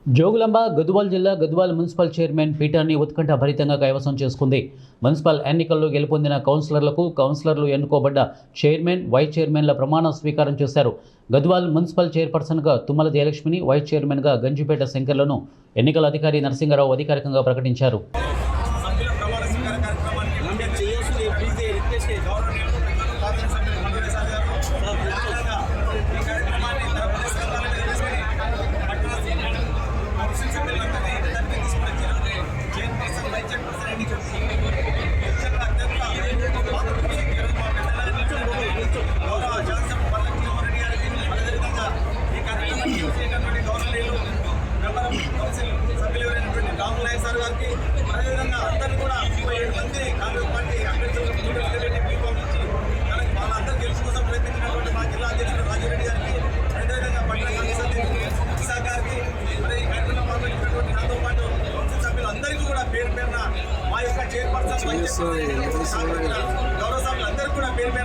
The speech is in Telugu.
జోగులాంబ గద్వాల్ జిల్లా గద్వాల్ మున్సిపల్ చైర్మన్ పీఠాన్ని ఉత్కంఠభరితంగా కైవసం చేసుకుంది. మున్సిపల్ ఎన్నికల్లో గెలుపొందిన కౌన్సిలర్లు ఎన్నుకోబడ్డ చైర్మన్, వైస్ చైర్మన్ల ప్రమాణ స్వీకారం చేశారు. గద్వాల్ మున్సిపల్ చైర్పర్సన్గా తుమ్మల జయలక్ష్మిని, వైస్ చైర్మన్గా గంజిపేట శంకర్లను ఎన్నికల అధికారి నరసింగారావు అధికారికంగా ప్రకటించారు. చైర్పర్సన్ గౌరవ సభ్యులందరికీ కూడా పేరు